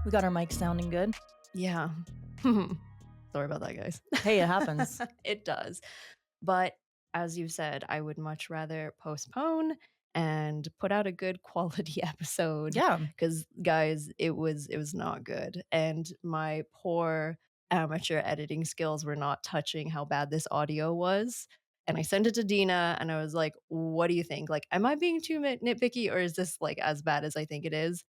We got our mic sounding good. Yeah. Sorry about that, guys. Hey, it happens. It does. But as you said, I would much rather postpone and put out a good quality episode. Yeah. Because guys, it was not good. And my poor amateur editing skills were not touching how bad this audio was. And I sent it to Dina and I was like, what do you think? Like, am I being too nitpicky or is this like as bad as I think it is?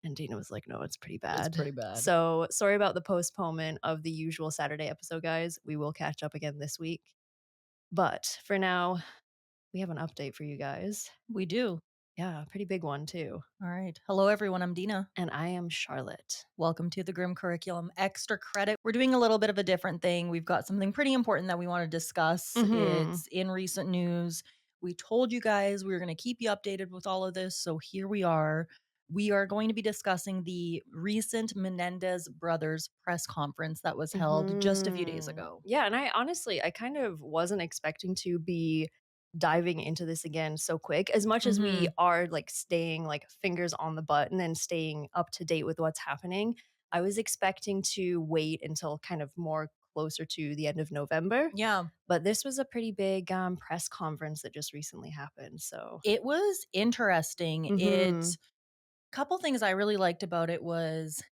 And Dina was like, no, it's pretty bad. It's pretty bad. So sorry about the postponement of the usual Saturday episode, guys. We will catch up again this week. But for now, we have an update for you guys. We do. Yeah, a pretty big one too. All right. Hello, everyone. I'm Dina. And I am Charlotte. Welcome to the Grim Curriculum Extra Credit. We're doing a little bit of a different thing. We've got something pretty important that we want to discuss. Mhm. It's in recent news. We told you guys we were going to keep you updated with all of this. So here we are. We are going to be discussing the recent Menendez brothers press conference that was held just a few days ago. Yeah, and I kind of wasn't expecting to be diving into this again so quick. As much as we are like staying like fingers on the button and staying up to date with what's happening, I was expecting to wait until kind of more closer to the end of November. Yeah. But this was a pretty big press conference that just recently happened. So it was interesting. Mhm. Couple things I really liked about it was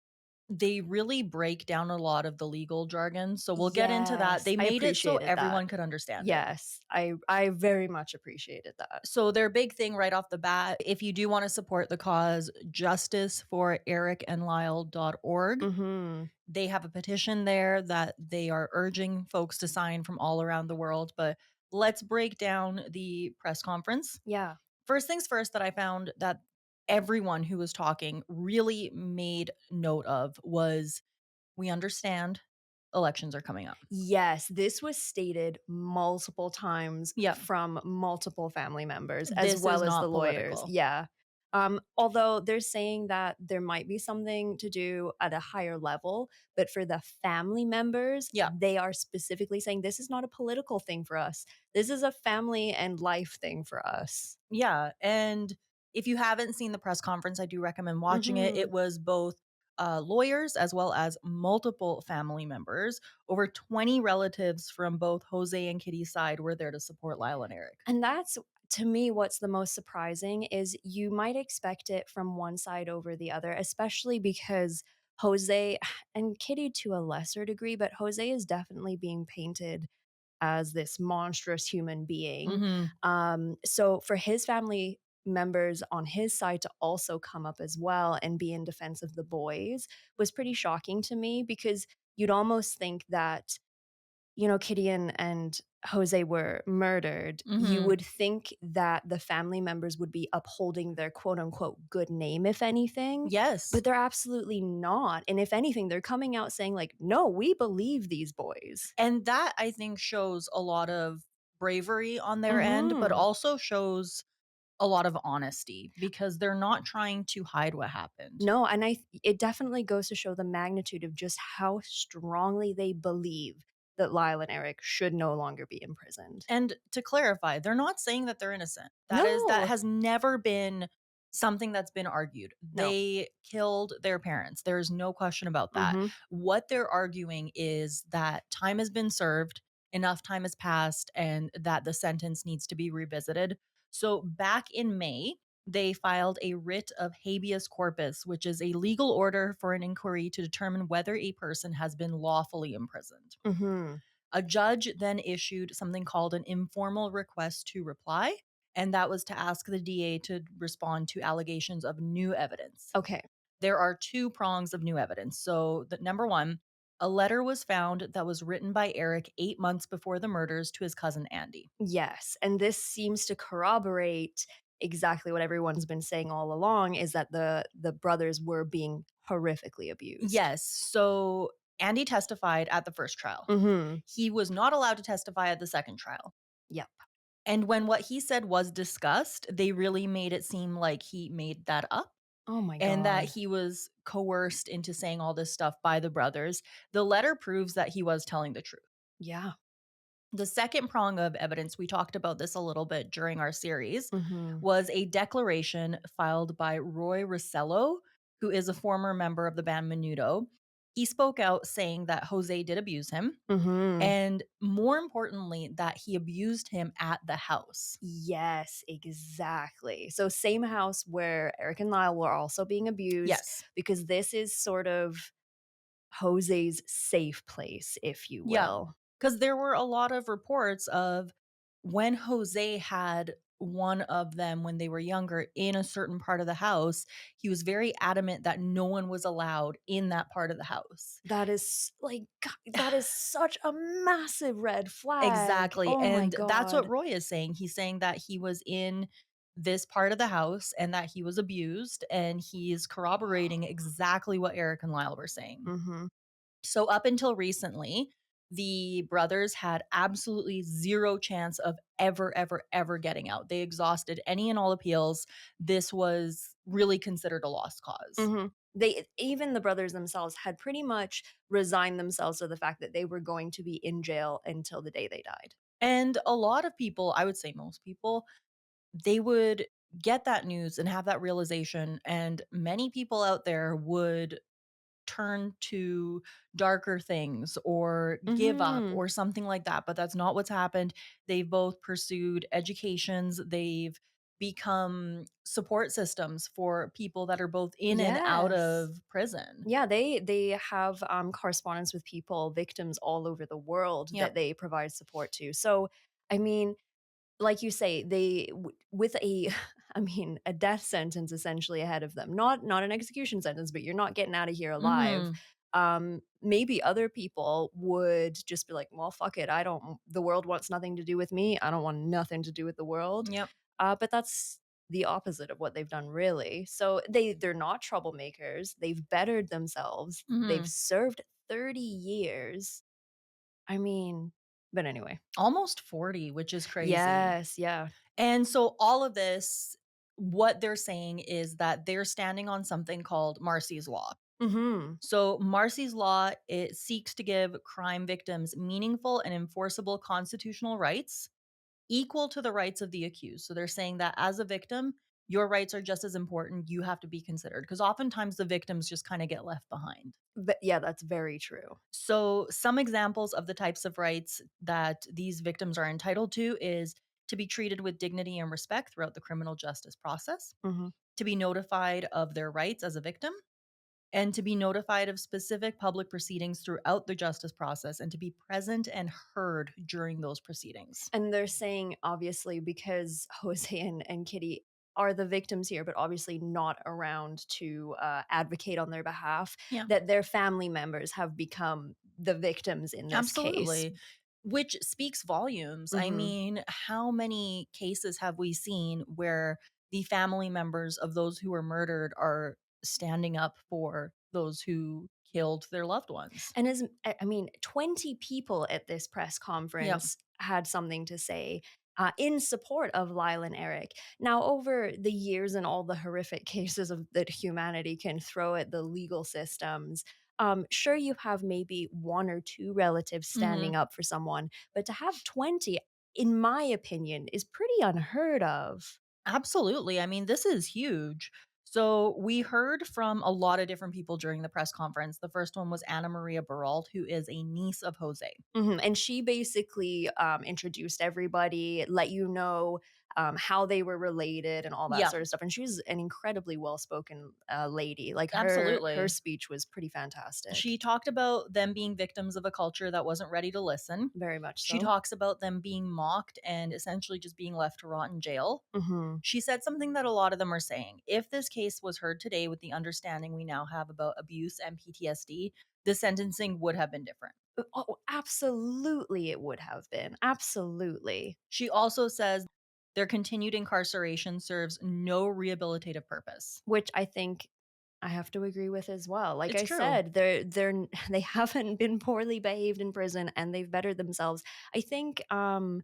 they really break down a lot of the legal jargon. So we'll get into that. Yes, They I made it so appreciated everyone that. could understand it. Yes, I very much appreciated that. So their big thing right off the bat, if you do want to support the cause, justiceforerikandlyle.org. Mhm. They have a petition there that they are urging folks to sign from all around the world. But let's break down the press conference. Yeah. First things first that I found that everyone who was talking really made note of was, we understand elections are coming up. Yes, this was stated multiple times Yep. from multiple family members This as well is as not the lawyers. political. Yeah. Although they're saying that there might be something to do at a higher level, but for the family members, Yeah. they are specifically saying this is not a political thing for us. This is a family and life thing for us. Yeah. And if you haven't seen the press conference, I do recommend watching it. It was both lawyers as well as multiple family members. Over 20 relatives from both José and Kitty's side were there to support Lyle and Erik. And that's, to me, what's the most surprising is you might expect it from one side over the other, especially because José and Kitty to a lesser degree, but José is definitely being painted as this monstrous human being. So for his family members on his side to also come up as well and be in defense of the boys was pretty shocking to me, because you'd almost think that, you know, Kitty and José were murdered, you would think that the family members would be upholding their quote unquote good name, if anything. Yes. But they're absolutely not. And if anything, they're coming out saying like, no, we believe these boys. And that, I think, shows a lot of bravery on their end, but also shows a lot of honesty, because they're not trying to hide what happened. No, and it definitely goes to show the magnitude of just how strongly they believe that Lyle and Erik should no longer be imprisoned. And to clarify, they're not saying that they're innocent. That No. has never been something that's been argued. No. They killed their parents. There's no question about that. What they're arguing is that time has been served, enough time has passed, and that the sentence needs to be revisited. So back in May, they filed a writ of habeas corpus, which is a legal order for an inquiry to determine whether a person has been lawfully imprisoned. A judge then issued something called an informal request to reply, and that was to ask the DA to respond to allegations of new evidence. Okay. There are two prongs of new evidence. So, number one, a letter was found that was written by Erik 8 months before the murders to his cousin Andy. Yes, and this seems to corroborate exactly what everyone's been saying all along, is that the brothers were being horrifically abused. Yes. So Andy testified at the first trial. He was not allowed to testify at the second trial. Yep. And when what he said was discussed, they really made it seem like he made that up. Oh my God. And that he was coerced into saying all this stuff by the brothers. The letter proves that he was telling the truth. Yeah. The second prong of evidence, we talked about this a little bit during our series, was a declaration filed by Roy Rossello, who is a former member of the band Menudo, he spoke out saying that Jose did abuse him, Mhm. and more importantly, that he abused him at the house. Yes, exactly. So same house where Eric and Lyle were also being abused Yes. because this is sort of Jose's safe place, if you Yeah. will. Because there were a lot of reports of when Jose had one of them when they were younger in a certain part of the house, he was very adamant that no one was allowed in that part of the house. That is like that is such a massive red flag. Exactly, Oh my and that's what god. Roy is saying. He's saying that he was in this part of the house and that he was abused, and he's corroborating exactly what Eric and Lyle were saying. Mhm. So up until recently, the brothers had absolutely zero chance of ever, ever, ever getting out. They exhausted any and all appeals. This was really considered a lost cause. Mhm. They even the brothers themselves had pretty much resigned themselves to the fact that they were going to be in jail until the day they died. And a lot of people, I would say most people, they would get that news and have that realization. And many people out there would turn to darker things or give up Mhm. or something like that, but that's not what's happened. They've both pursued educations, they've become support systems for people that are both in and out Yes. of prison. Yeah, they have, correspondence with people, victims all over the world Yep. that they provide support to. So, I mean, like you say, with a I mean, a death sentence essentially ahead of them. Not an execution sentence, but you're not getting out of here alive. Mhm. Maybe other people would just be like, "Well, fuck it. I don't the world wants nothing to do with me. I don't want nothing to do with the world." Yep. But that's the opposite of what they've done really. So they're not troublemakers. They've bettered themselves. They've Mhm. served 30 years. I mean, but anyway. Almost 40, which is crazy. Yes, yeah. And so all of this, what they're saying is that they're standing on something called Marcy's Law. Mhm. So, Marcy's Law, it seeks to give crime victims meaningful and enforceable constitutional rights equal to the rights of the accused. So, they're saying that as a victim, your rights are just as important. You have to be considered because oftentimes the victims just kind of get left behind. But yeah, that's very true. So, some examples of the types of rights that these victims are entitled to is to be treated with dignity and respect throughout the criminal justice process, Mhm. to be notified of their rights as a victim, and to be notified of specific public proceedings throughout the justice process and to be present and heard during those proceedings. And they're saying, obviously, because Jose and Kitty are the victims here, but obviously not around to advocate on their behalf, Yeah, that their family members have become the victims in this case. absolutely. Which speaks volumes. I Mhm. mean, how many cases have we seen where the family members of those who were murdered are standing up for those who killed their loved ones? And as I mean, 20 people at this press Yep. conference had something to say in support of Lyle and Erik. Now, over the years and all the horrific cases of that humanity can throw at the legal systems, sure you have maybe one or two relatives Mhm. standing up for someone, but to have 20, in my opinion, is pretty unheard of. Absolutely. I mean, this is huge. So, we heard from a lot of different people during the press conference. The first one was Anna Maria Baralt, who is a niece of Jose. Mhm, and she basically, introduced everybody, let you know, how they were related and all that Yeah, sort of stuff, and she was an incredibly well-spoken, lady, like, her absolutely. speech was pretty fantastic. She talked about them being victims of a culture that wasn't ready to listen. Very much She so. talks about them being mocked and essentially just being left to rot in jail. Mhm. She said something that a lot of them are saying. If this case was heard today with the understanding we now have about abuse and PTSD, the sentencing would have been different. Oh, absolutely it would have been, absolutely, She also says their continued incarceration serves no rehabilitative purpose. which I think I have to agree with as well. Like It's I true. said, they haven't been poorly behaved in prison, and they've bettered themselves. I think, I'm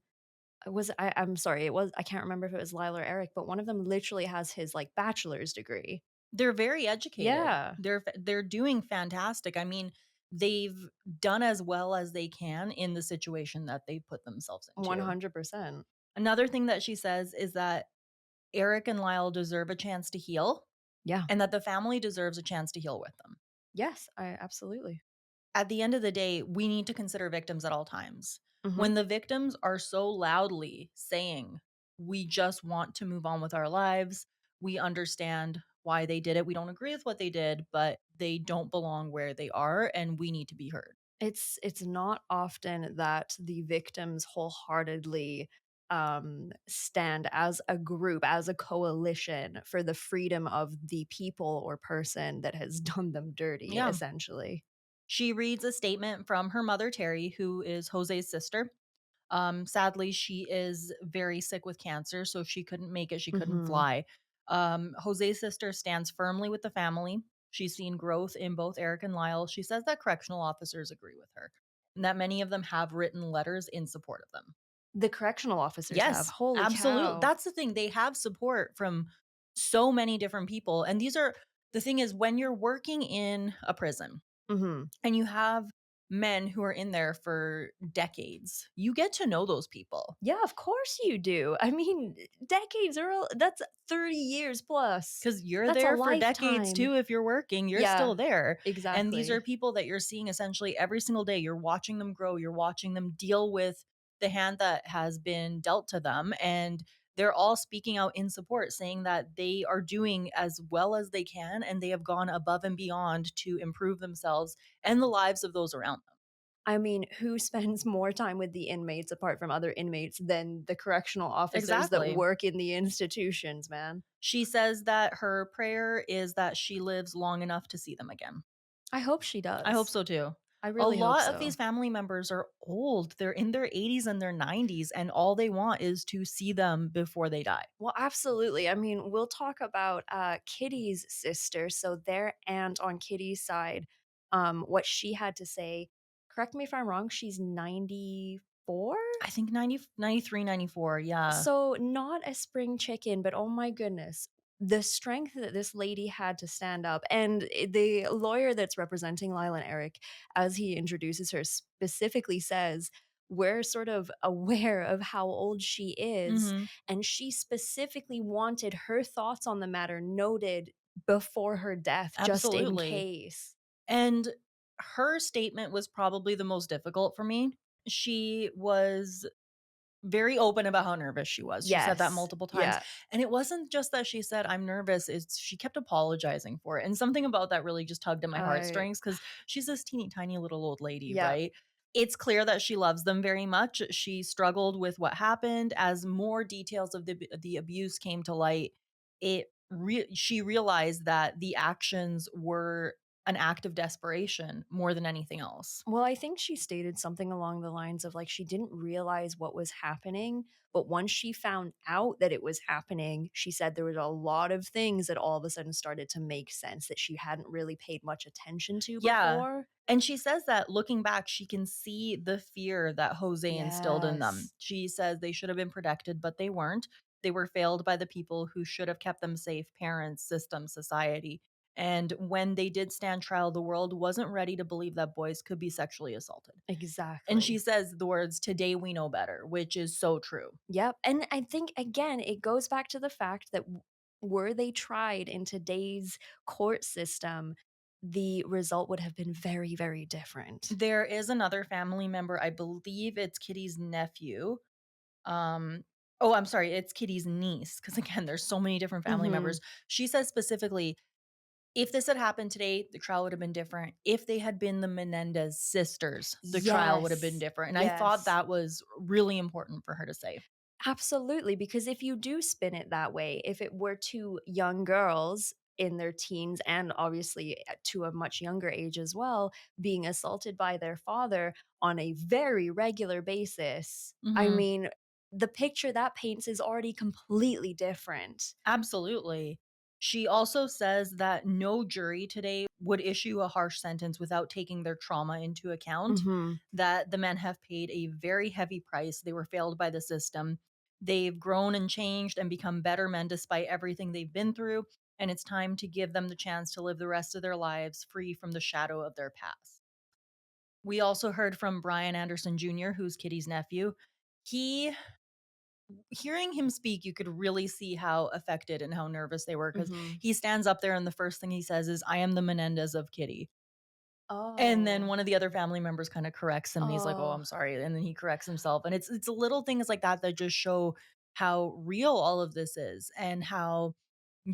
sorry, it was I can't remember if it was Lyle or Eric, but one of them literally has his, like, bachelor's degree. They're very educated. Yeah, They're doing fantastic. I mean, they've done as well as they can in the situation that they put themselves into. 100%. Another thing that she says is that Eric and Lyle deserve a chance to heal. Yeah. and that the family deserves a chance to heal with them. Yes, I absolutely. At the end of the day, we need to consider victims at all times. Mhm. When the victims are so loudly saying, we just want to move on with our lives, we understand why they did it. We don't agree with what they did, but they don't belong where they are, and we need to be heard. It's not often that the victims wholeheartedly, stand as a group, as a coalition for the freedom of the people or person that has done them dirty, Yeah. essentially. She reads a statement from her mother, Terry, who is Jose's sister. Sadly, she is very sick with cancer, so she couldn't make it. She couldn't Mhm. fly. Jose's sister stands firmly with the family. She's seen growth in both Eric and Lyle. She says that correctional officers agree with her and that many of them have written letters in support of them. The correctional officers have. Yes, Holy absolutely. cow. That's the thing. They have support from so many different people. And these are the thing is when you're working in a prison, Mhm. and you have men who are in there for decades, you get to know those people Yeah, of course you do. I mean, decades are that's 30 years plus. because you're That's a there for decades lifetime. too. If you're working, you're Yeah, still there. And these are exactly. people that you're seeing essentially every single day. You're watching them grow, you're watching them deal with the hand that has been dealt to them. And they're all speaking out in support, saying that they are doing as well as they can and they have gone above and beyond to improve themselves and the lives of those around them. I mean, who spends more time with the inmates apart from other inmates than the correctional officers that Exactly. work in the institutions, man? She says that her prayer is that she lives long enough to see them again. I hope she I hope does. so too. I A really hope lot of these so. family members are old. They're in their 80s and their 90s, and all they want is to see them before they die. Well, absolutely. I mean, we'll talk about Kitty's sister, so their aunt on Kitty's side, what she had to say. Correct me if I'm wrong, she's 94? I think 90, 93, 94. Yeah. So, not a spring chicken, but oh my goodness, the strength that this lady had to stand up. And the lawyer that's representing Lyle and Erik, as he introduces her, specifically says, we're sort of aware of how old she is. Mhm. And she specifically wanted her thoughts on the matter noted before her death, just in Absolutely. case. And her statement was probably the most difficult for me. She was very open about how nervous she was. She said that Yes. multiple times, Yeah. and it wasn't just that she said, "I'm nervous," it's she kept apologizing for it, and something about that really just tugged at my I, heartstrings because she's this teeny tiny little old lady, yeah. right? It's clear that she loves them very much. She struggled with what happened. As more details of the abuse came to light, she realized that the actions were an act of desperation more than anything else. Well, I think she stated something along the lines of like she didn't realize what was happening, but once she found out that it was happening, she said there was a lot of things that all of a sudden started to make sense that she hadn't really paid much attention to Yeah, before. and she says that looking back, she can see the fear that Jose instilled in them. Yes, She says they should have been protected, but they weren't. They were failed by the people who should have kept them safe: parents, system, society. And when they did stand trial, the world wasn't ready to believe that boys could be sexually assaulted. And she exactly. says the words, "Today we know better," which is so true. Yep. And I think again, it goes back to the fact that were they tried in today's court system, the result would have been very, very different. There is another family member, I believe it's Kitty's nephew. Um, oh, I'm sorry, it's Kitty's niece, because again, there's so many different family Mhm. members. She says specifically, if this had happened today, the trial would have been different. If they had been the Menendez sisters, the trial would have been Yes. different. And I thought Yes. that was really important for her to say. Absolutely, because if you do spin it that way, if it were 2 young girls in their teens and obviously to a much younger age as well, being assaulted by their father on a very regular basis, I Mhm. mean, the picture that paints is already completely different. Absolutely. She also says that no jury today would issue a harsh sentence without taking their trauma into account, Mhm. that the men have paid a very heavy price. They were failed by the system. They've grown and changed and become better men despite everything they've been through. And it's time to give them the chance to live the rest of their lives free from the shadow of their past. We also heard from Brian Anderson Jr., who's Kitty's nephew. He hearing him speak, you could really see how affected and how nervous they were because Mhm. he stands up there and the first thing he says is, "I am the Menendez of Kitty." And then Oh. one of the other family members kinda corrects him, and he's like, "Oh, Oh. I'm sorry," and then he corrects himself, and it's little things like that that just show how real all of this is and how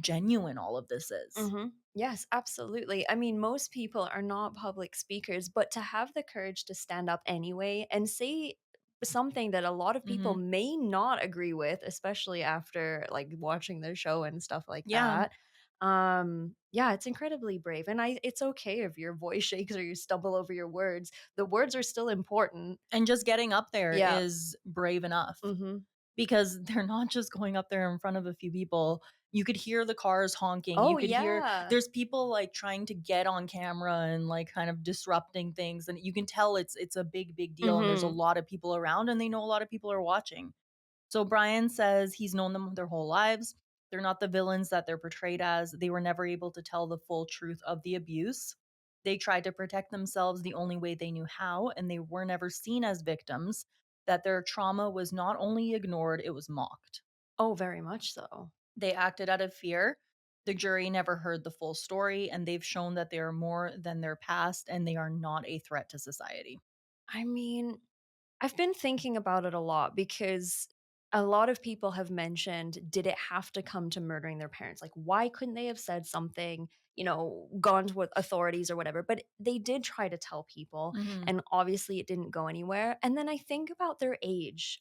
genuine all of this is. Mhm. Yes, absolutely. I mean, most people are not public speakers, but to have the courage to stand up anyway and say something that a lot of people Mhm. may not agree with, especially after like watching the show and stuff like Yeah, that. Yeah, it's incredibly brave. And it's okay if your voice shakes or you stumble over your words. The words are still important. and just getting up there Yeah. is brave enough. Mhm. Because they're not just going up there in front of a few people. You could hear the cars honking. You Oh could hear yeah. there's people, like, trying to get on camera and, like, kind of disrupting things, and you can tell it's a big, big deal, and there's a Mhm. lot of people around, and they know a lot of people are watching. So Brian says he's known them their whole lives. They're not the villains that they're portrayed as. They were never able to tell the full truth of the abuse. They tried to protect themselves the only way they knew how, and they were never seen as victims. That their trauma was not only ignored, it was mocked. Oh, very much so. They acted out of fear. The jury never heard the full story, and they've shown that they are more than their past and they are not a threat to society. I mean, I've been thinking about it a lot because a lot of people have mentioned, did it have to come to murdering their parents? Like, why couldn't they have said something, gone to what authorities or whatever? But they did try to tell people, Mhm. and obviously it didn't go anywhere. And then I think about their age.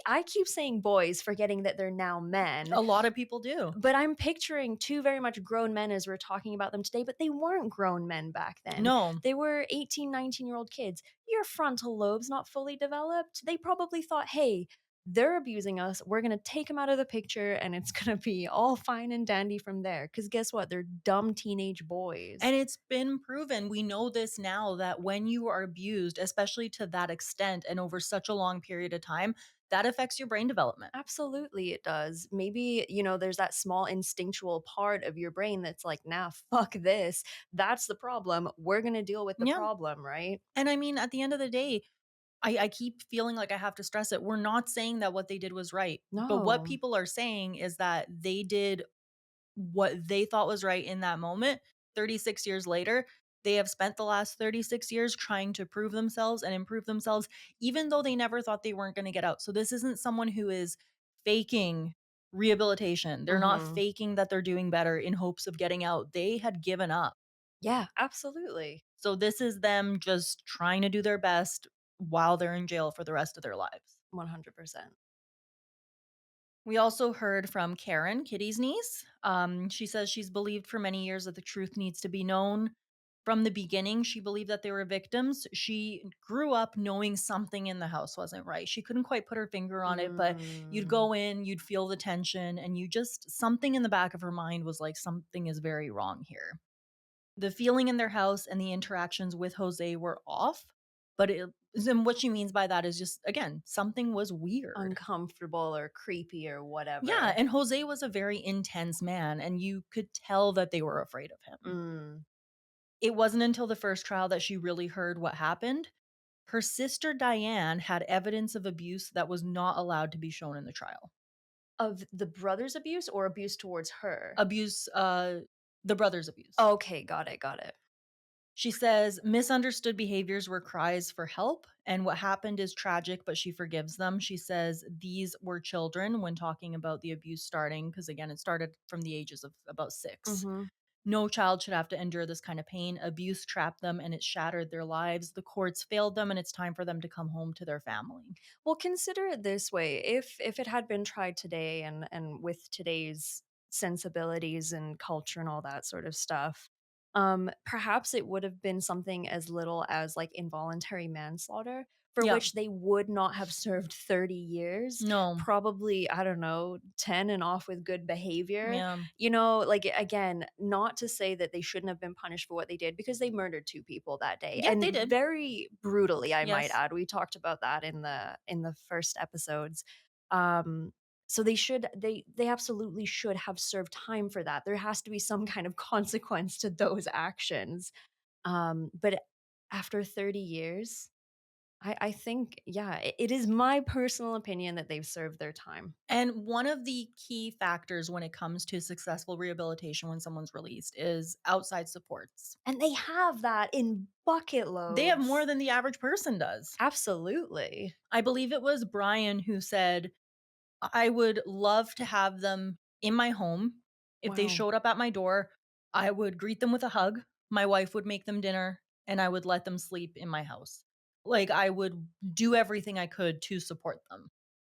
I keep saying boys, forgetting that they're now men. A lot of people do. But I'm picturing 2 very much grown men as we're talking about them today, but they weren't grown men back then. No. They were 18, 19-year-old kids. Your frontal lobe's not fully developed. They probably thought, "Hey, they're abusing us. We're gonna take them out of the picture, and it's gonna be all fine and dandy from there." Because guess what? They're dumb teenage boys. And it's been proven, we know this now, that when you are abused, especially to that extent and over such a long period of time, that affects your brain development. Absolutely, it does. Maybe, there's that small instinctual part of your brain that's like, nah, fuck this. That's the problem. We're going to deal with the Yeah. problem, right? And I mean, at the end of the day, I keep feeling like I have to stress it. We're not saying that what they did was right. But what No. people are saying is that they did what they thought was right in that moment. 36 years later, they have spent the last 36 years trying to prove themselves and improve themselves, even though they never thought they weren't going to get out. So this isn't someone who is faking rehabilitation. They're not Mhm. faking that they're doing better in hopes of getting out. They had given up. Yeah, absolutely. So this is them just trying to do their best while they're in jail for the rest of their lives. 100%. We also heard from Karen, Kitty's niece. She says she's believed for many years that the truth needs to be known. From the beginning, she believed that they were victims. She grew up knowing something in the house wasn't right. She couldn't quite put her finger on it, but you'd Mm. go in, you'd feel the tension, and you just, something in the back of her mind was like, something is very wrong here. The feeling in their house and the interactions with Jose were off, but and what she means by that is just, again, something was weird. Uncomfortable or creepy or Yeah, whatever. and Jose was a very intense man, and you could tell that they were afraid of him. Mm. It wasn't until the first trial that she really heard what happened. Her sister Diane had evidence of abuse that was not allowed to be shown in the trial. Of the brother's abuse or abuse towards her? Abuse, the brother's abuse. Okay, got it, got it. She says misunderstood behaviors were cries for help, and what happened is tragic, but she forgives them. She says these were children when talking about the abuse starting, because again, it started from the ages of about 6. Mhm. No child should have to endure this kind of pain. Abuse trapped them and it shattered their lives. The courts failed them, and it's time for them to come home to their family. Well, consider it this way. If it had been tried today and with today's sensibilities and culture and all that sort of stuff, perhaps it would have been something as little as like involuntary manslaughter, for Yeah. which they would not have served 30 years, No. probably, I don't know, 10 and off with good behavior. Yeah. Like again, not to say that they shouldn't have been punished for what they did because they murdered 2 people that day, Yeah, they and did. very brutally, I might Yes. add. We talked about that in the first episodes. Um, so they absolutely should have served time for that. There has to be some kind of consequence to those actions. But after 30 years? I think, yeah, it is my personal opinion that they've served their time. And one of the key factors when it comes to successful rehabilitation when someone's released is outside supports. And they have that in bucket They have more loads. than the average person does. Absolutely. I believe it was Brian who said, I would love to have them in my home. If they Wow. showed up at my door, I would greet them with a hug. My wife would make them dinner and I would let them sleep in my house. Like I would do everything I could to support them.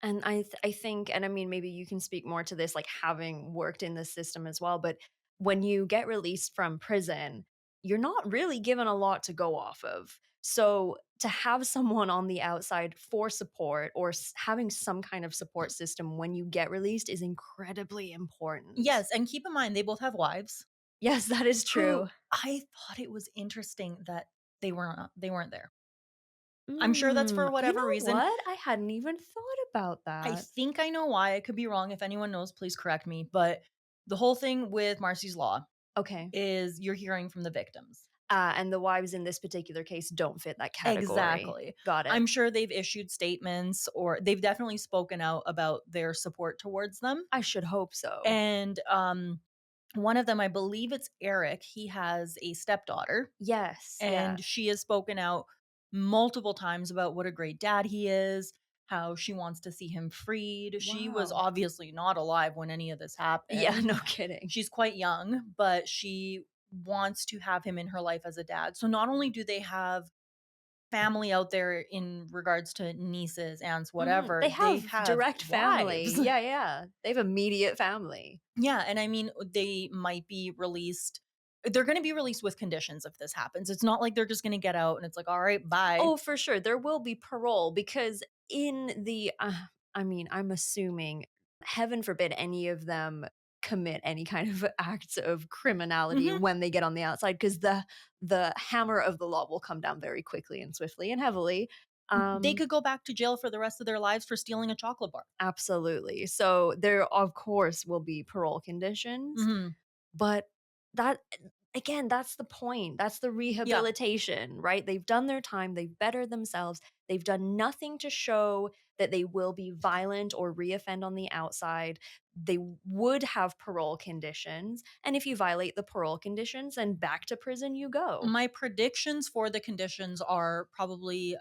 And I think, and I mean, maybe you can speak more to this, like, having worked in the system as well, but when you get released from prison, you're not really given a lot to go off of. So, to have someone on the outside for support or having some kind of support system when you get released is incredibly important. Yes, and keep in mind they both have wives Yes, that is who true. I thought it was interesting that they weren't there. I'm sure that's for You whatever know reason. what? I hadn't even thought about I that. think I know why. I could be wrong. If anyone knows, please correct me. But the whole thing with Marcy's Law Okay. is you're hearing from the victims. And the wives in this particular case don't fit that category. Exactly. Got it. I'm sure they've issued statements or they've definitely spoken out about their support towards them. I should hope so. And one of them, I believe it's Eric, he has a stepdaughter Yes, yeah. and she has spoken out multiple times about what a great dad he is, how she wants to see him freed. She was Wow. obviously not alive when any of this Yeah, happened. no kidding. She's quite young, but she wants to have him in her life as a dad. So not only do they have family out there in regards to nieces, aunts, Mhm. whatever, They they have have direct family. wives. Yeah, yeah. They have immediate family. Yeah, and I mean, they might be released they're gonna be released with conditions if this happens. It's not like they're just gonna get out and it's like, "All right, bye." Oh, for sure. There will be parole because in the I mean, I'm assuming, heaven forbid any of them commit any kind of acts of criminality Mhm. when they get on the outside, because the hammer of the law will come down very quickly and swiftly and heavily. They Um could go back to jail for the rest of their lives for stealing a chocolate bar. Absolutely. So there, of course, will be parole conditions, Mhm. but that again, that's the point. That's the Yeah. rehabilitation, right? They've done their time, they've bettered themselves. They've done nothing to show that they will be violent or reoffend on the outside. They would have parole conditions, and if you violate the parole conditions, then back to prison you go. My predictions for the conditions are probably,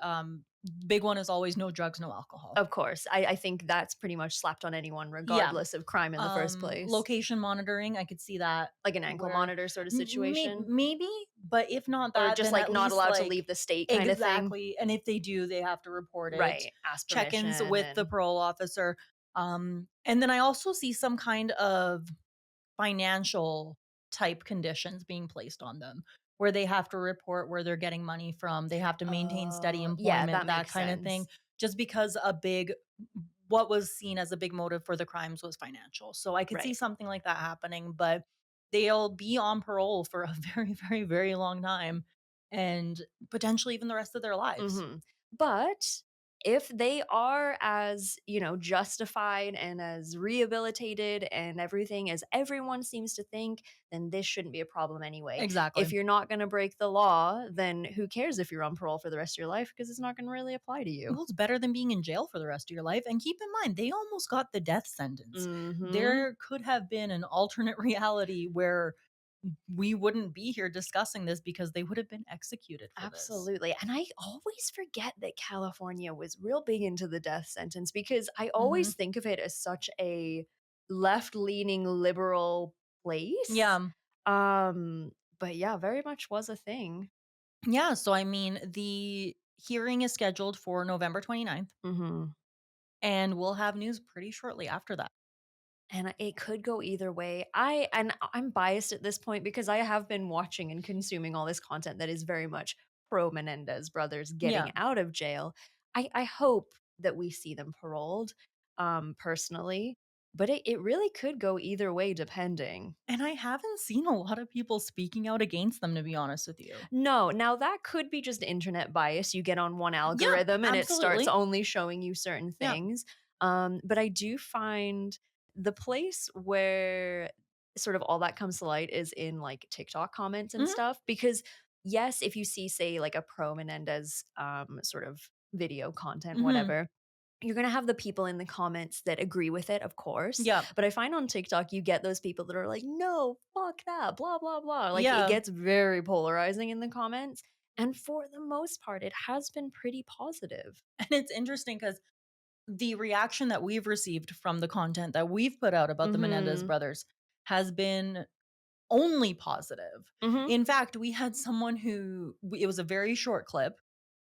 big one is always no drugs, no alcohol. Of course, I think that's pretty much slapped on anyone Yeah. regardless of crime in the first place. Location monitoring, I could see that Like an ankle where monitor sort of situation? maybe, but if not Or that, just, then like, at not least, allowed to like leave the state kinda thing? exactly, and if they do, they have to report it, Right, ask check-ins permission with the and parole officer, and then I also see some kind of financial type conditions being placed on them, where they have to report where they're getting money from, they have to maintain steady oh, yeah, employment, that that makes kinda thing, sense. just because a big what was seen as a big motive for the crimes was financial. So I could see Right. something like that happening, but they'll be on parole for a very, very, very long time and potentially even the rest of their lives. Mhm. But if they are as, justified and as rehabilitated and everything as everyone seems to think, then this shouldn't be a problem anyway. Exactly. If you're not gonna break the law, then who cares if you're on parole for the rest of your life, because it's not gonna really apply to you. Well, it's better than being in jail for the rest of your life. And keep in mind, they almost got the death sentence. Mhm. There could have been an alternate reality where we wouldn't be here discussing this because they would have been executed for this. Absolutely, and I always forget that California was real big into the death sentence because I Hmm. always think of it as such a left-leaning liberal place. Yeah. But yeah, very much was a thing. Yeah. So, I mean, the hearing is scheduled for November 29th, Mhm. and we'll have news pretty shortly after that. And it could go either way. I'm biased at this point because I have been watching and consuming all this content that is very much pro Menendez brothers getting Yeah. out of jail. I hope that we see them paroled, personally, but it really could go either way depending. And I haven't seen a lot of people speaking out against them, to be honest with you. No, now that could be just internet bias. You get on one Yeah, algorithm and it starts absolutely. only showing you certain Yeah. things. But I do find the place where sort of all that comes to light is in like TikTok comments and Mhm. stuff. Because yes, if you see, say, like a pro Menendez sort of video content, Mhm. whatever, you're gonna have the people in the comments that agree with it, of course. Yep. But I find on TikTok, you get those people that are like, no, fuck that, blah, blah, blah. Like it Yeah. gets very polarizing in the comments. And for the most part, it has been pretty positive. And it's interesting because the reaction that we've received from the content that we've put out about the Menendez Mhm. brothers has been only positive. Mhm. In fact, we had someone who it was a very short clip,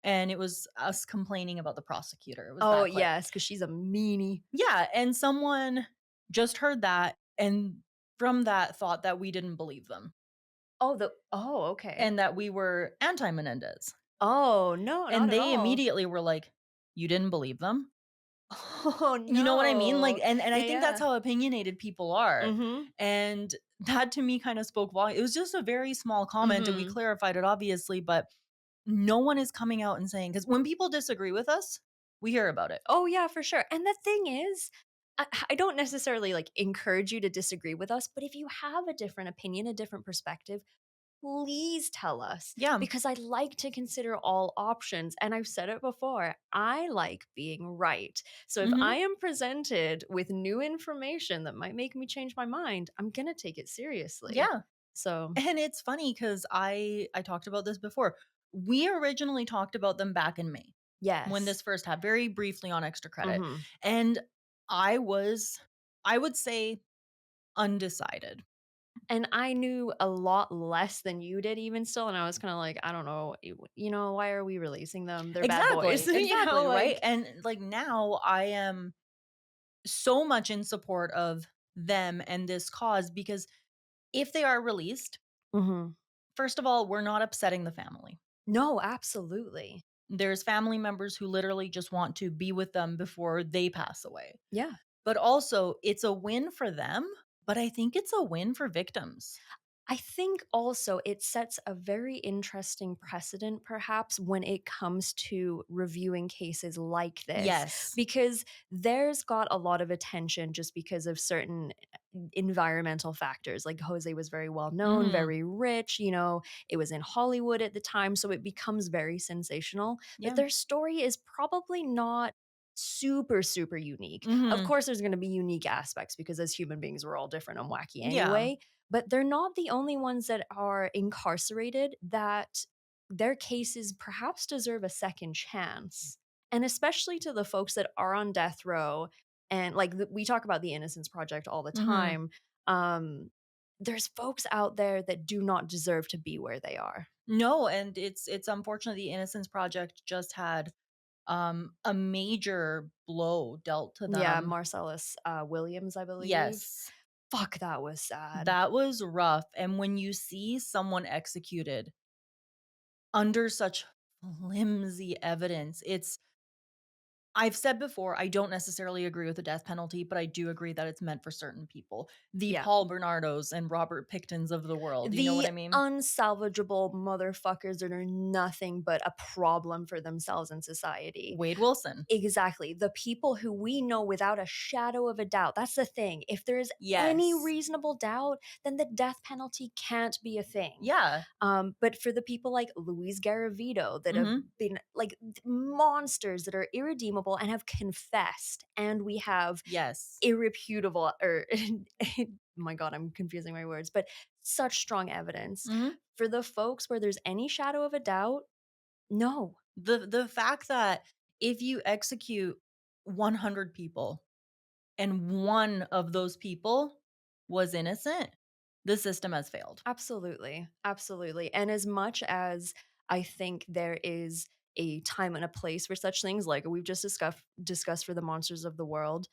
and it was us complaining about the prosecutor. It was Oh, that clip. yes, because she's a meanie. Yeah, and someone just heard that, and from that thought that we didn't believe them Oh, okay. and that we were anti-Menendez. Oh, no, not And at they all. immediately were like, "You didn't believe them?" Oh, You know what I mean? Like, no. and I Yeah, think that's yeah. how opinionated people are. Mhm. And that to me kind of spoke volume. It was just a very small comment and we Mhm. clarified it obviously, but no one is coming out and saying, because when people disagree with us, we hear about it. Oh, yeah, for sure. And the thing is, I don't necessarily like encourage you to disagree with us, but if you have a different opinion, a different perspective, please tell us Yeah. because I like to consider all options. And I've said it before, I like being right. So if I Hmm. am presented with new information that might make me change my mind, I'm going to take it seriously. Yeah. So, And it's funny because I talked about this before. We originally talked about them back in May when yes. this first happened, very briefly on extra credit. Mhm. And I was, I would say, undecided. And I knew a lot less than you did even still, and I was kinda like, "I don't know, why are we releasing them? They're bad boys." Exactly, You know, exactly, right? like And, like, now I am so much in support of them and this cause because if they are released, Mhm. first of all, we're not upsetting the family. No, absolutely. There's family members who literally just want to be with them before they pass away. Yeah. But also, it's a win for them, but I think it's a win for victims. I think also it sets a very interesting precedent, perhaps, when it comes to reviewing cases like this, Yes. because there's got a lot of attention just because of certain environmental factors. Like Jose was very well known, Mhm. very rich, it was in Hollywood at the time. So it becomes very sensational. But Yeah. their story is probably not super, super unique. Of Mhm. course, there's going to be unique aspects because as human beings, we're all different and wacky Yeah. anyway, but they're not the only ones that are incarcerated that their cases perhaps deserve a second chance. And especially to the folks that are on death row and like we talk about the Innocence Project all the Mhm. time. Um there's folks out there that do not deserve to be where they are. No, and it's unfortunate the Innocence Project just had a major blow dealt to Yeah, them. Marcellus Williams, I believe. Yes. Fuck, that was sad. That was rough, and when you see someone executed under such flimsy evidence, it's I've said before, I don't necessarily agree with the death penalty, but I do agree that it's meant for certain people. The Yeah. Paul Bernardos and Robert Picktons of the world, you know what The I mean? unsalvageable motherfuckers that are nothing but a problem for themselves in society. Wade Wilson. Exactly. The people who we know without a shadow of a doubt. That's the thing. If there is any Yes. reasonable doubt, then the death penalty can't be a thing. Yeah. But for the people like Luis Garavito that have Mhm. been like monsters that are irredeemable and have confessed, and we have Yes. irreputable or my god, I'm confusing my words, but such strong evidence. Mhm. For the folks where there's any shadow of a doubt, no. The fact that if you execute 100 people and one of those people was innocent, the system has failed. Absolutely. Absolutely. And as much as I think there is a time and a place for such things, like we've just discussed for the monsters of the world,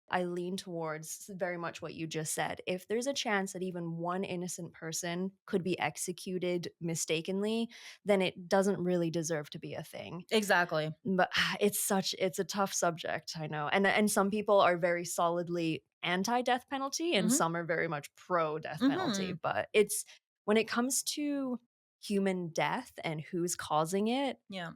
I lean towards very much what you just said. If there's a chance that even one innocent person could be executed mistakenly, then it doesn't really deserve to be a thing. Exactly. But it's a tough subject, I know. And some people are very solidly anti-death penalty and Mhm. some are very much pro-death penalty, Mhm. but it's when it comes to human death and who's causing it, Yeah.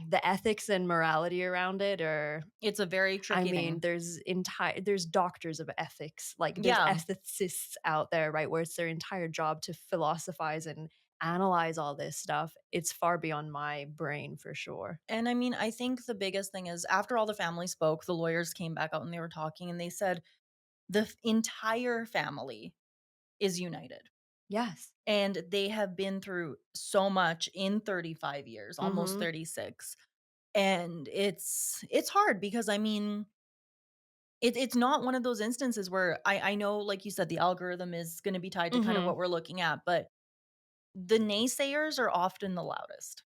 the ethics and morality around it are It's a very I tricky mean, thing. there's doctors of ethics, like there's Yeah. ethicists out there, right, where it's their entire job to philosophize and analyze all this stuff, it's far beyond my brain for sure. And I mean, I think the biggest thing is after all the family spoke, the lawyers came back out and they were talking and they said the entire family is united. Yes. And they have been through so much in 35 years, almost Mhm. 36. And it's hard because I mean, it's not one of those instances where I know, like you said, the algorithm is gonna be tied to kind of Mhm. what we're looking at, but the naysayers are often the loudest.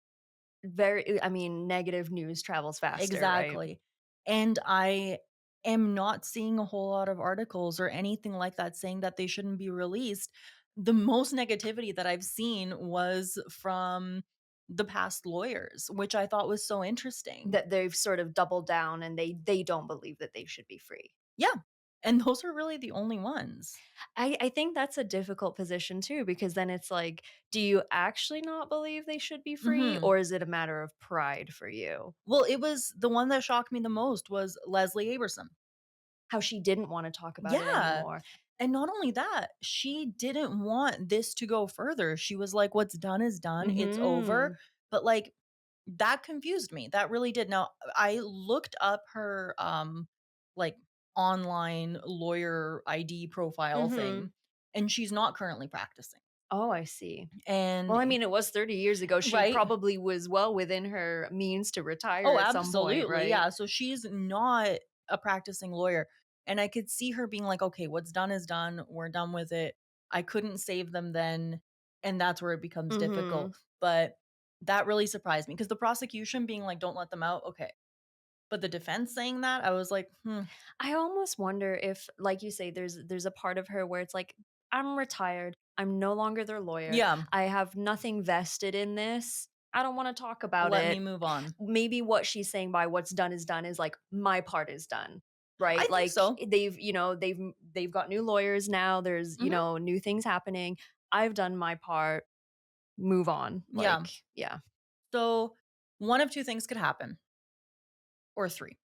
Very I mean, negative news travels faster, right? Exactly. And I am not seeing a whole lot of articles or anything like that saying that they shouldn't be released. The most negativity that I've seen was from the past lawyers, which I thought was so interesting. That they've sort of doubled down and they don't believe that they should be free. Yeah. And those are really the only ones. I think that's a difficult position too, because then it's like, do you actually not believe they should be free, Mhm. or is it a matter of pride for you? Well, it was the one that shocked me the most was Leslie Aberson. How she didn't wanna talk about it Yeah. anymore. And not only that, she didn't want this to go further. She was like, "What's done is done. It's over." Mhm. But, like, that confused me. That really did. Now, I looked up her, like, online lawyer ID profile Mhm. thing, and she's not currently practicing. Oh, I see. And Well, I mean, it was 30 years ago. She right? probably was well within her means to retire Oh, at some point, absolutely, right? yeah, so she's not a practicing lawyer, and I could see her being like, "Okay, what's done is done, we're done with it. I couldn't save them then," and that's where it becomes difficult, Mhm. but that really surprised me because the prosecution being like, "Don't let them out," okay, but the defense saying that, I was like, "Hmm." I almost wonder if, like you say, there's a part of her where it's like, "I'm retired. I'm no longer their lawyer. Yeah, I have nothing vested in this. I don't wanna talk about let me it." move on. Maybe what she's saying by "what's done is done" is like, "My part is done." I Right? think Like, so. they've got new lawyers now, there's, Mhm, new things happening. I've done my part, move on. yeah. Like, yeah. So, one of 2 things could happen, or 3.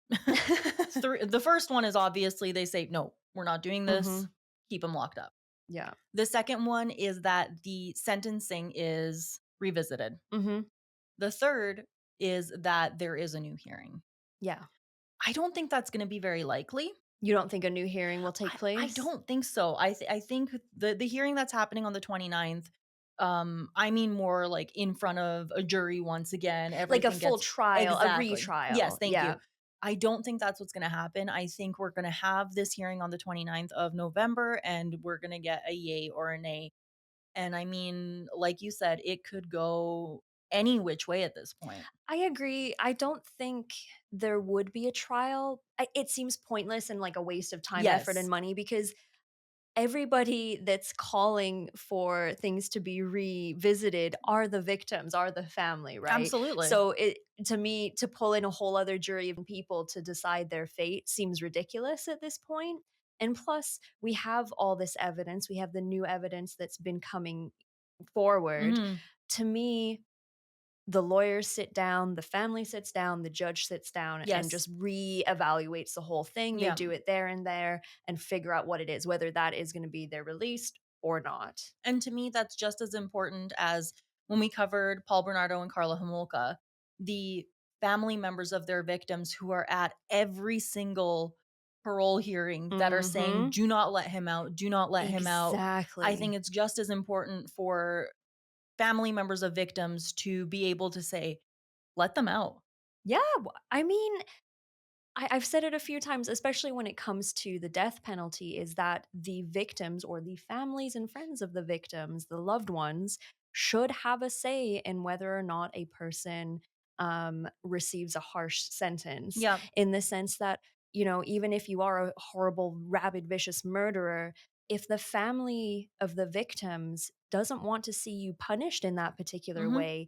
3 the first one is obviously they say, "No, we're not doing this, Mhm. keep them locked up." Yeah. The second one is that the sentencing is revisited. Mhm. The third is that there is a new hearing. Yeah. I don't think that's gonna be very likely. You don't think a new hearing will take I place? don't think so. I think the hearing that's happening on the 29th, I mean more like in front of a jury once again, Like a everything full gets trial, a exactly. Yes, retrial. thank you. Yeah. I don't think that's what's gonna happen. I think we're gonna have this hearing on the 29th of November, and we're gonna get a yay or a nay. And I mean, like you said, it could go any which way at this point. I agree. I don't think there would be a trial. It seems pointless and like a waste of time, effort, and Yes, money because everybody that's calling for things to be revisited are the victims, are the family, right? absolutely. So it to me to pull in a whole other jury of people to decide their fate seems ridiculous at this point. And plus, we have all this evidence. We have the new evidence that's been coming forward. Mhm. To me, the lawyers sit down, the family sits down, the judge sits down and Yes. just reevaluates the whole thing. They Yeah. do it there and there and figure out what it is, whether that is going to be their released or not. And to me, that's just as important as when we covered Paul Bernardo and Carla Homolka, the family members of their victims who are at every single parole hearing that are saying, Mhm. do not let him out, do not let him out. I think Exactly. it's just as important for family members of victims to be able to say, let them out. Yeah, I mean, I've said it a few times, especially when it comes to the death penalty, is that the victims or the families and friends of the victims, the loved ones, should have a say in whether or not a person receives a harsh sentence. Yeah. In the sense that, even if you are a horrible, rabid, vicious murderer, if the family of the victims doesn't want to see you punished in that particular Hmm. way,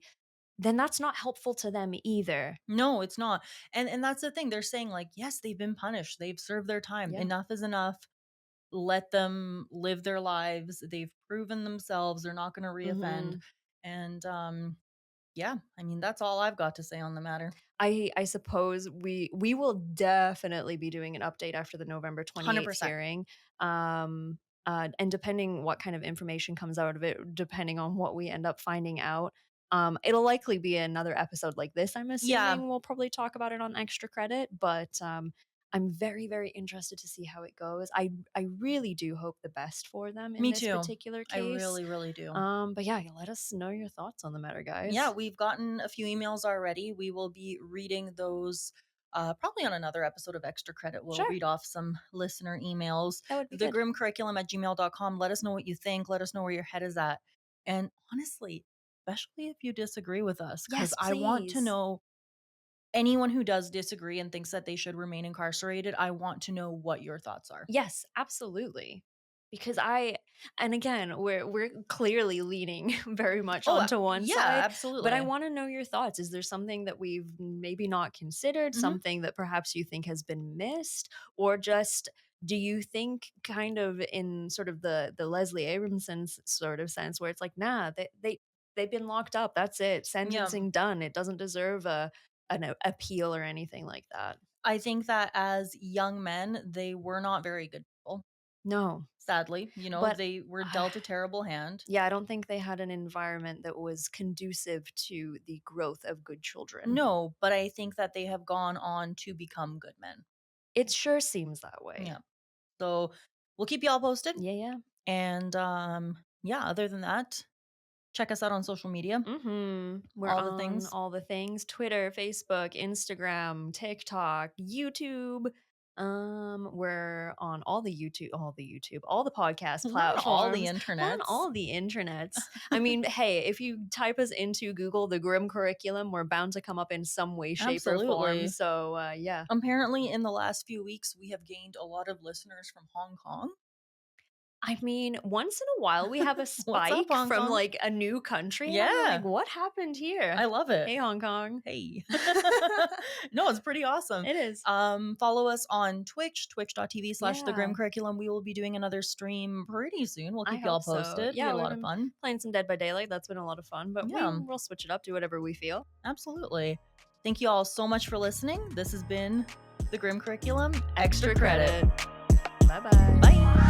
then that's not helpful to them either. No, it's not. And that's the thing. They're saying like, yes, they've been punished. They've served their time. Yeah. Enough is enough. Let them live their lives. They've proven themselves. They're not going to reoffend. Mhm. And yeah, I mean that's all I've got to say on the matter. I suppose we will definitely be doing an update after the November 28th 100%. hearing. And depending what kind of information comes out of it, depending on what we end up finding out, it'll likely be another episode like this. I'm Yeah, assuming we'll probably talk about it on extra credit, but I'm very, very interested to see how it goes. I really do hope the best for them in me this too. particular I case. really, really do. But yeah, let us know your thoughts on the matter, Yeah, guys. we've gotten a few emails already. We will be reading those probably on another episode of Extra Credit. We'll Sure, read off some listener emails. that would be good. Thegrimcurriculum@gmail.com. Let us know what you think. Let us know where your head is at. And honestly, especially if you disagree with us, because Yes, I want to please. know anyone who does disagree and thinks that they should remain incarcerated. I want to know what your thoughts are. Yes, absolutely. Because I and again, we're clearly leaning very much Oh, onto one yeah, side, but I absolutely. wanna know your thoughts. Is there something that we've maybe not considered, Hmm. something that perhaps you think has been missed, or just do you think kind of in sort of the Leslie Abramson sort of sense where it's like, "Nah, they've been locked up, that's it, Yeah. sentencing done, it doesn't deserve an appeal or anything like that." I think that as young men, they were not very good people. No, Sadly, but they were dealt a terrible hand. yeah, I don't think they had an environment that was conducive to the growth of good children. No, but I think that they have gone on to become good men. It sure seems that way. Yeah. So, we'll keep y'all posted, Yeah, yeah. and, yeah, other than that, check us out on social media, We're all the on things. all the things: Twitter, Facebook, Instagram, TikTok, YouTube. We're on all the podcast We're on all the platforms. We're on internets. all the internets. I mean, hey, if you type us into Google, the Grim Curriculum, we're bound to come up in some way, shape, or form. Absolutely. So, yeah. Apparently, in the last few weeks, we have gained a lot of listeners from Hong Kong. I mean, once in a while, we have a What's up, spike Hong from, Kong? like, a new country, and I'm like, Yeah, "What happened I here?" love it. Hey, Hong Kong. Hey. No, it's pretty awesome. It is. Follow us on Twitch, twitch.tv/the Grim Yeah, Curriculum. We will be doing another stream pretty soon. We'll I keep y'all hope so. posted. We Yeah, had a we've lot of been fun. playing some Dead by Daylight, that's been a lot of fun, but Yeah, we'll switch it up, do whatever we feel. absolutely. Thank you all so much for listening. This has been the Grim Curriculum. Extra Extra credit. credit. Bye-bye. Bye.